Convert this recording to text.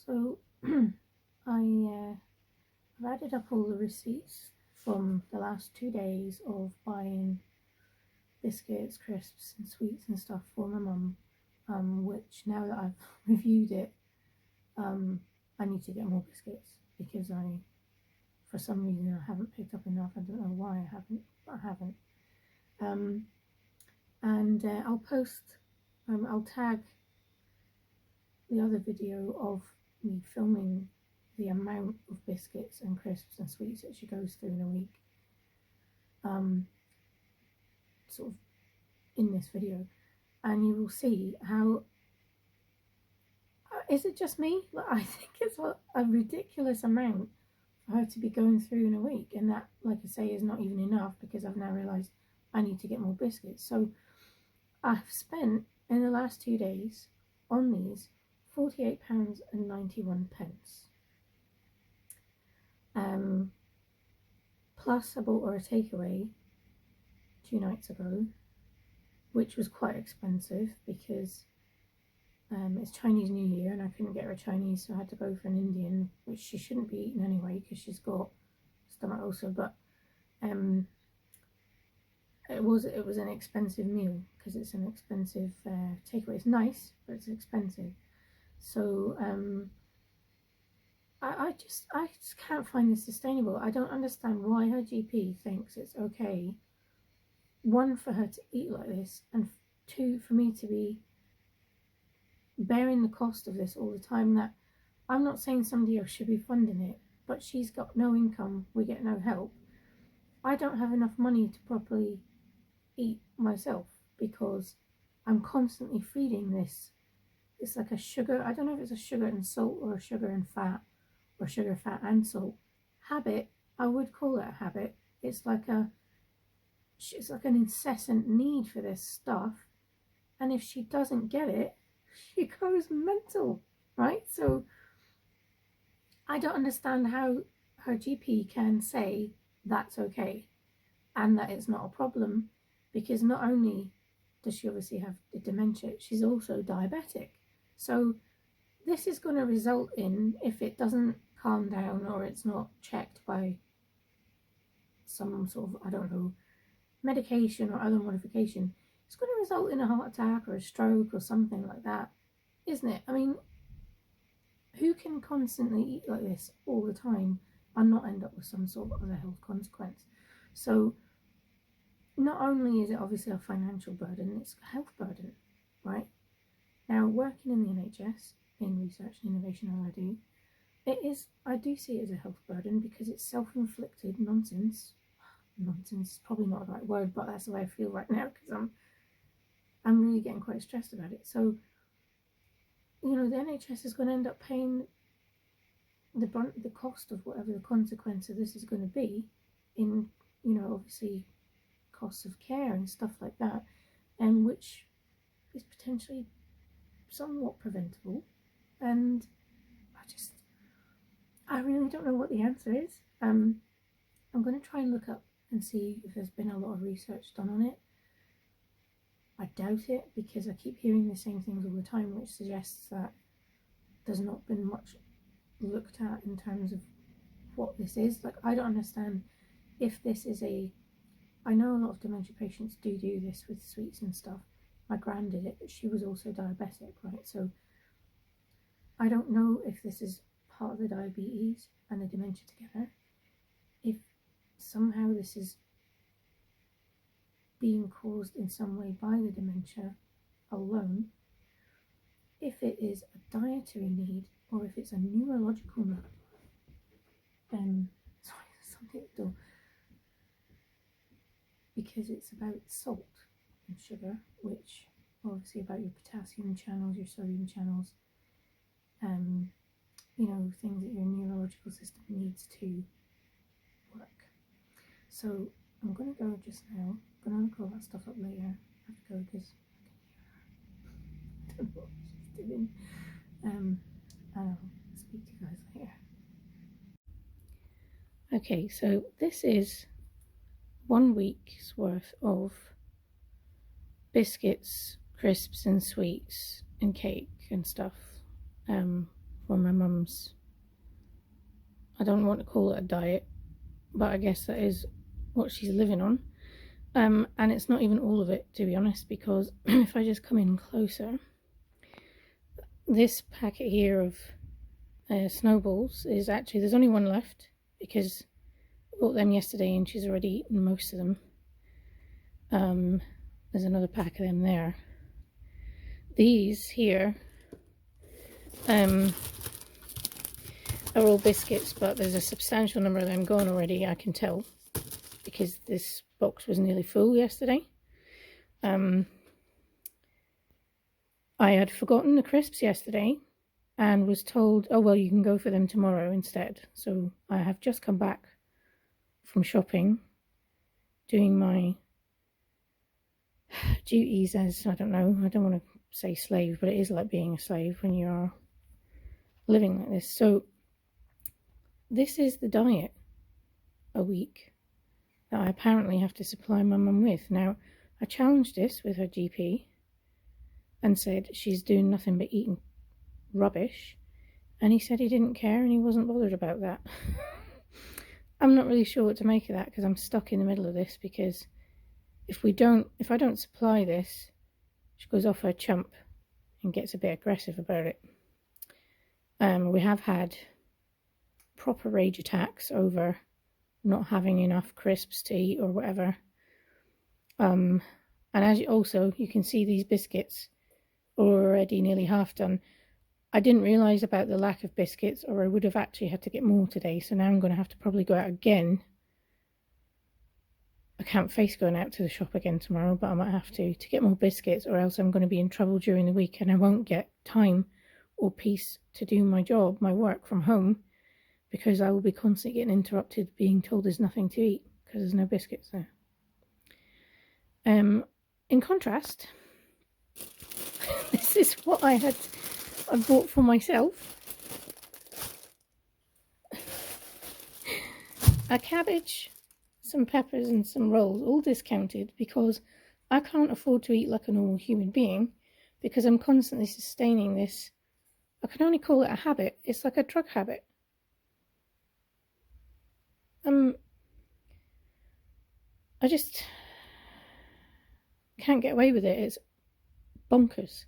So I've added up all the receipts from the last 2 days of buying biscuits, crisps and sweets and stuff for my mum, which now that I've reviewed it, I need to get more biscuits because for some reason I haven't picked up enough. I don't know why I haven't, but I haven't. I'll post, I'll tag the other video of me filming the amount of biscuits and crisps and sweets that she goes through in a week, sort of in this video, and you will see how, is it just me? I think it's a ridiculous amount for her to be going through in a week, and that, like I say, is not even enough because I've now realised I need to get more biscuits. So I've spent in the last 2 days on these £48.91. Plus I bought her a takeaway 2 nights ago, which was quite expensive because it's Chinese New Year and I couldn't get her a Chinese, so I had to go for an Indian, which she shouldn't be eating anyway because she's got stomach ulcer. But it was an expensive meal because it's an expensive takeaway. It's nice, but it's expensive. So I just can't find this sustainable. I don't understand why her GP thinks it's okay, one, for her to eat like this, and two, for me to be bearing the cost of this all the time. That I'm not saying somebody else should be funding it, but she's got no income, we get no help. I don't have enough money to properly eat myself because I'm constantly feeding this. It's like a sugar, I don't know if it's a sugar and salt or a sugar and fat or sugar, fat and salt habit. I would call it a habit. It's like an incessant need for this stuff, and if she doesn't get it, she goes mental, right? So I don't understand how her GP can say that's okay and that it's not a problem, because not only does she obviously have the dementia, she's also diabetic. So this is going to result in, if it doesn't calm down or it's not checked by some sort of, I don't know, medication or other modification, it's going to result in a heart attack or a stroke or something like that, isn't it? I mean, who can constantly eat like this all the time and not end up with some sort of other health consequence? So not only is it obviously a financial burden, it's a health burden, right? Now, working in the NHS, in research and innovation, I do see it as a health burden because it's self-inflicted nonsense. Nonsense is probably not the right word, but that's the way I feel right now because I'm really getting quite stressed about it. So, you know, the NHS is going to end up paying the cost of whatever the consequence of this is going to be in, you know, obviously costs of care and stuff like that, and which is potentially somewhat preventable. And I really don't know what the answer is. I'm going to try and look up and see if there's been a lot of research done on it. I doubt it because I keep hearing the same things all the time, which suggests that there's not been much looked at in terms of what this is. Like, I don't understand if this is I know a lot of dementia patients do this with sweets and stuff. My gran did it, but she was also diabetic, right? So I don't know if this is part of the diabetes and the dementia together, if somehow this is being caused in some way by the dementia alone, if it is a dietary need or if it's a neurological need. Sorry, there's something at the door. Because it's about salt and sugar, which are obviously about your potassium channels, your sodium channels, you know, things that your neurological system needs to work. So I'm going to go just now. I'm going to look all that stuff up later. I have to go because I can hear her. I don't know what she's doing. And I'll speak to you guys later. Okay, so this is 1 week's worth of biscuits, crisps and sweets and cake and stuff. for my mum's, I don't want to call it a diet, but I guess that is what she's living on. And it's not even all of it, to be honest, because if I just come in closer, this packet here of snowballs is actually, there's only one left because I bought them yesterday and she's already eaten most of them. There's another pack of them there. These here are all biscuits, but there's a substantial number of them gone already, I can tell, because this box was nearly full yesterday. I had forgotten the crisps yesterday and was told, oh well, you can go for them tomorrow instead. So I have just come back from shopping, doing my duties as, I don't want to say slave, but it is like being a slave when you are living like this. So this is the diet a week that I apparently have to supply my mum with. Now, I challenged this with her GP and said she's doing nothing but eating rubbish, and he said he didn't care and he wasn't bothered about that. I'm not really sure what to make of that, because I'm stuck in the middle of this, because if I don't supply this, she goes off her chump and gets a bit aggressive about it. We have had proper rage attacks over not having enough crisps to eat or whatever. And as you can see, these biscuits are already nearly half done. I didn't realise about the lack of biscuits, or I would have actually had to get more today, so now I'm going to have to probably go out again. I can't face going out to the shop again tomorrow, but I might have to get more biscuits, or else I'm going to be in trouble during the week and I won't get time or peace to do my job, my work from home, because I will be constantly getting interrupted, being told there's nothing to eat because there's no biscuits there. In contrast, this is what I bought for myself. A cabbage, some peppers and some rolls, all discounted, because I can't afford to eat like a normal human being, because I'm constantly sustaining this. I can only call it a habit. It's like a drug habit. I just can't get away with it. It's bonkers.